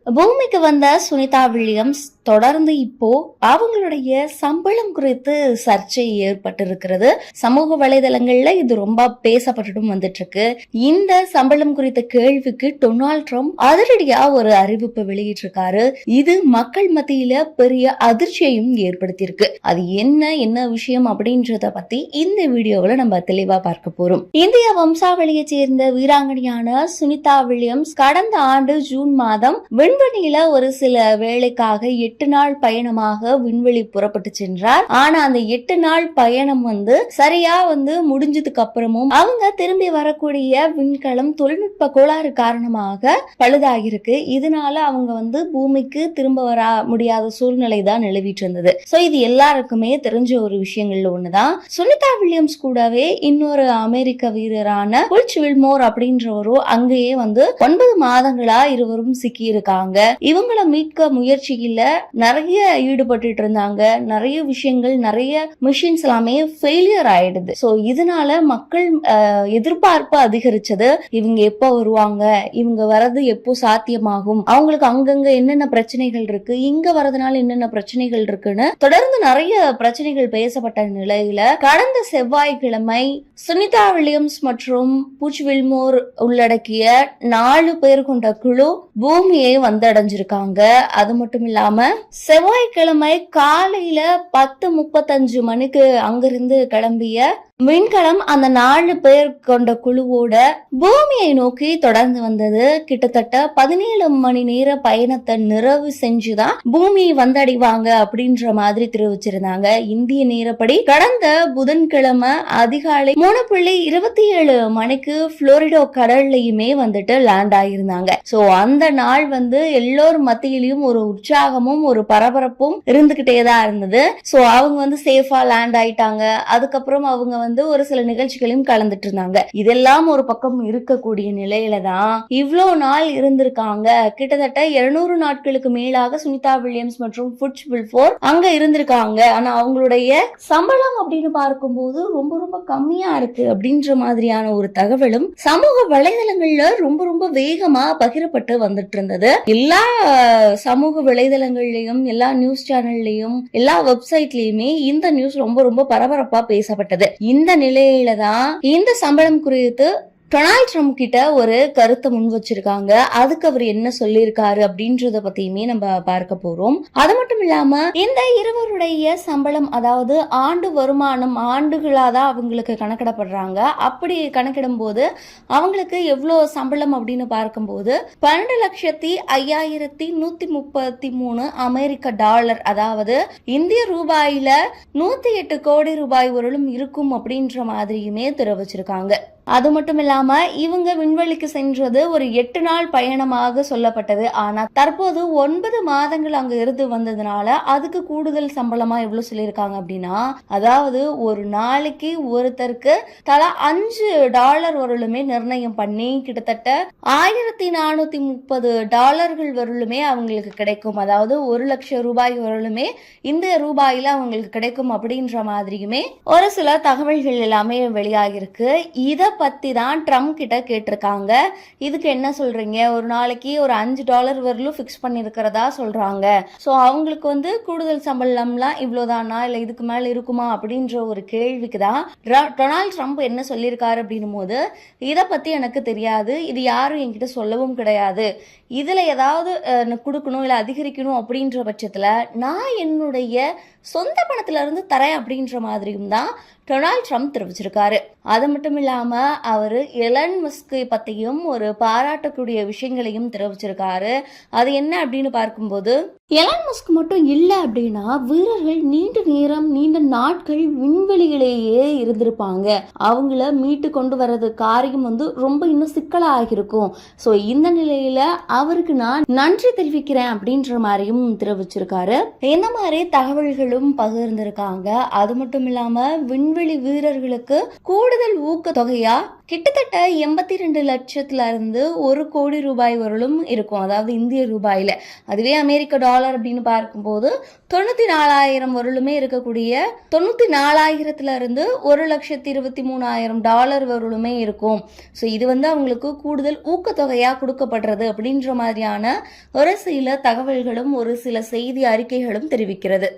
பூமிக்கு வந்த சுனிதா வில்லியம்ஸ் தொடர்ந்து இப்போ அவங்களுடைய சம்பளம் குறித்து சர்ச்சை ஏற்பட்டிருக்கிறது. சமூக வலைதளங்கள்ல இது ரொம்ப பேசப்பட்டுட்டும் வந்துட்டு இருக்கு. இந்த சம்பளம் குறித்த கேள்விக்கு டொனால்ட் ட்ரம்ப் அதிரடியா ஒரு அறிவிப்பு வெளியிட்டிருக்காரு. இது மக்கள் மத்தியில பெரிய அதிர்ச்சியையும் ஏற்படுத்தியிருக்கு. அது என்ன விஷயம் அப்படின்றத பத்தி இந்த வீடியோவில் நம்ம தெளிவா பார்க்க போறோம். இந்திய வம்சாவளியை சேர்ந்த வீராங்கனையான சுனிதா வில்லியம்ஸ் கடந்த ஆண்டு ஜூன் மாதம் விண்வெளியில ஒரு சில வேலைக்காக 8 நாள் பயணமாக விண்வெளி புறப்பட்டு சென்றார். ஆனா அந்த 8 நாள் பயணம் சரியா முடிஞ்சதுக்கு அப்புறமும் அவங்க திரும்பி வரக்கூடிய விண்கலம் தொழில்நுட்ப கோளாறு காரணமாக பழுதாகிருக்கு. இதனால அவங்க பூமிக்கு திரும்ப வர முடியாத சூழ்நிலை தான் நிலவிட்டு இருந்தது. சோ இது எல்லாருக்குமே தெரிஞ்ச ஒரு விஷயங்கள்ல ஒண்ணுதான். சுனிதா வில்லியம்ஸ் கூடவே இன்னொரு அமெரிக்க வீரரான புல்ச் வில்மோர் அப்படின்றவரும் அங்கேயே 9 மாதங்களா இருவரும் சிக்கி இருக்காங்க. இவங்களை மீட்க முயற்சியில நிறைய ஈடுபட்டு இருந்தாங்க. நிறைய விஷயங்கள், நிறைய மிஷின்ஸ் எல்லாமே ஃபெயிலியர் ஆயிடுது. சோ இதனால மக்கள் எதிர்பார்ப்பு அதிகரிச்சது. இவங்க எப்ப வருவாங்க, இவங்க வரது எப்போ சாத்தியமாகும், அவங்களுக்கு அங்கங்க என்னென்ன பிரச்சனைகள் இருக்கு, இங்க வரதுனால என்னென்ன பிரச்சனைகள் இருக்குன்னு தொடர்ந்து நிறைய பிரச்சனைகள் பேசப்பட்ட நிலையில கடந்த செவ்வாய்க்கிழமை சுனிதா வில்லியம்ஸ் மற்றும் புச் வில்மோர் உள்ளடக்கிய 4 பேர் கொண்ட குழு பூமியை வந்தடைஞ்சிருக்காங்க. அது மட்டும் இல்லாம செவ்வாய்க்கிழமை காலையில 10:35 மணிக்கு அங்கிருந்து கிளம்பிய விண்கலம் அந்த 4 பேர் கொண்ட குழுவோட பூமியை நோக்கி தொடர்ந்து வந்தது. கிட்டத்தட்ட 17 மணி நேர பயணத்தை நிறைவு செஞ்சுதான் பூமியை வந்தடைவாங்க அப்படின்ற மாதிரி தெரிவிச்சிருந்தாங்க. இந்திய நேரப்படி கடந்த புதன்கிழமை அதிகாலை 3:27 மணிக்கு புளோரிடா கடல்லையுமே லேண்ட் ஆகியிருந்தாங்க. சோ அந்த நாள் எல்லோரும் மத்தியிலையும் ஒரு உற்சாகமும் ஒரு பரபரப்பும் இருந்துகிட்டே தான் இருந்தது. சோ அவங்க சேஃபா லேண்ட் ஆயிட்டாங்க. அதுக்கப்புறம் அவங்க ஒரு சில நிகழ்ச்சிகளையும் கலந்துட்டு இருந்தாங்க. இதெல்லாம் ஒரு பக்கம் இருக்கக்கூடிய நிலையில தான் இவ்வளவு நாள் இருந்திருக்காங்க. கிட்டத்தட்ட 200 நாட்களுக்கு மேலாக சுனிதா வில்லியம்ஸ் மற்றும் புச் வில்மோர் அங்க இருந்திருக்காங்க. ஆனா அவங்களுடைய சம்பளம் அப்படின்னு பார்க்கும்போது ரொம்ப ரொம்ப கம்மியா இருக்கு அப்படின்ற மாதிரியான ஒரு தகவலும் சமூக வலைதளங்கள்ல ரொம்ப ரொம்ப வேகமா பகிரப்பட்டு வந்துட்டு இருந்தது. எல்லா சமூக வலைதளங்கள்லயும், எல்லா நியூஸ் சேனல்லையும், எல்லா வெப்சைட்லயுமே இந்த நியூஸ் ரொம்ப ரொம்ப பரபரப்பா பேசப்பட்டது. இந்த நிலையில தான் இந்த சம்பளம் குறித்து டொனால்ட் ட்ரம்ப் கிட்ட ஒரு கருத்தை முன் வச்சிருக்காங்க. அதுக்கு அவர் என்ன சொல்லியிருக்காரு அப்படின்றத பத்தியுமே நம்ம பார்க்க போறோம். அது மட்டும் இல்லாம இந்த இருவருடைய சம்பளம், அதாவது ஆண்டு வருமானம் ஆண்டுகளாதான் அவங்களுக்கு கணக்கிடப்படுறாங்க. அப்படி கணக்கிடும் போது அவங்களுக்கு எவ்வளவு சம்பளம் அப்படின்னு பார்க்கும்போது 12,05,133 அமெரிக்க டாலர், அதாவது இந்திய ரூபாயில 108 கோடி ரூபாய் வரலும் இருக்கும் அப்படின்ற மாதிரியுமே தெரிவிச்சிருக்காங்க. அது மட்டும் இல்லாம இவங்க விண்வெளிக்கு சென்றது ஒரு 8 நாள் பயணமாக சொல்லப்பட்டது. ஆனா தற்போது 9 மாதங்கள் அங்க இருந்து வந்ததுனால அதுக்கு கூடுதல் சம்பளமா எவ்வளவு சொல்லியிருக்காங்க அப்படின்னா, அதாவது ஒரு நாளைக்கு ஒருத்தருக்கு தலா $5 வரலுமே நிர்ணயம் பண்ணி கிட்டத்தட்ட $1,430 வரலுமே அவங்களுக்கு கிடைக்கும். அதாவது 1 லட்சம் ரூபாய் வரலுமே இந்த ரூபாயில அவங்களுக்கு கிடைக்கும் அப்படின்ற மாதிரியுமே ஒரு சில தகவல்கள் எல்லாமே வெளியாகிருக்கு. இத பத்தி தான் ட்ரம்ப் கிட்ட கேட்டிருக்காங்க. இதுக்கு என்ன சொல்றீங்க, ஒரு நாளைக்கு ஒரு $5 வரலும் பிக்ஸ் பண்ணிருக்கிறதா சொல்றாங்க. சோ அவங்களுக்கு கூடுதல் சம்பளம்லாம் இவ்வளவுதானா, இல்ல இதுக்கு மேல இருக்குமா அப்படின்ற ஒரு கேள்விக்கு தான் டொனால்ட் ட்ரம்ப் என்ன சொல்லியிருக்காரு அப்படின்னும் போது, இதை பத்தி எனக்கு தெரியாது, இது யாரும் என்கிட்ட சொல்லவும் கிடையாது, இதுல ஏதாவது கொடுக்கணும் இல்ல அதிகரிக்கணும் அப்படின்ற பட்சத்துல நான் என்னுடைய சொந்த பணத்துல இருந்து தரேன் அப்படின்ற மாதிரியும் தான் டொனால்ட் ட்ரம்ப் தெரிவிச்சிருக்காரு. அது மட்டும் இல்லாம அவரு எலன் மஸ்கை பத்தியும் ஒரு பாராட்டக்கூடிய விஷயங்களையும் தெரிவிச்சிருக்காரு. அது என்ன அப்படின்னு பார்க்கும்போது, எலன் மஸ்க் மட்டும் இல்ல அப்படின்னா வீரர்கள் நீண்ட நேரம் நீண்ட நாட்கள் விண்வெளியிலேயே இருந்திருப்பாங்க. அவங்கள மீட்டு கொண்டு வர்றது காரியம் ரொம்ப இன்னும் சிக்கலா ஆகிருக்கும். சோ இந்த நிலையில அவருக்கு நான் நன்றி தெரிவிக்கிறேன் அப்படின்ற மாதிரியும் தெரிவிச்சிருக்காரு. இந்த மாதிரி தகவல்களும் பகிர்ந்திருக்காங்க. அது மட்டும் இல்லாம விண்வெளி வீரர்களுக்கு கூடுதல் ஊக்க தொகையா கிட்டத்தட்ட 82 லட்சத்துல இருந்து 1 கோடி ரூபாய் வரலும் இருக்கும். அதாவது இந்திய ரூபாயில. அதுவே அமெரிக்க டாலர் அப்படின்னு பார்க்கும்போது 94,000 வரலுமே இருக்கக்கூடிய 94,000த்துல இருந்து $1,23,000 வரலுமே இருக்கும். ஸோ இது அவங்களுக்கு கூடுதல் ஊக்கத்தொகையா கொடுக்கப்படுறது அப்படின்ற மாதிரியான ஒரு சில தகவல்களும் ஒரு சில செய்தி அறிக்கைகளும் தெரிவிக்கிறது.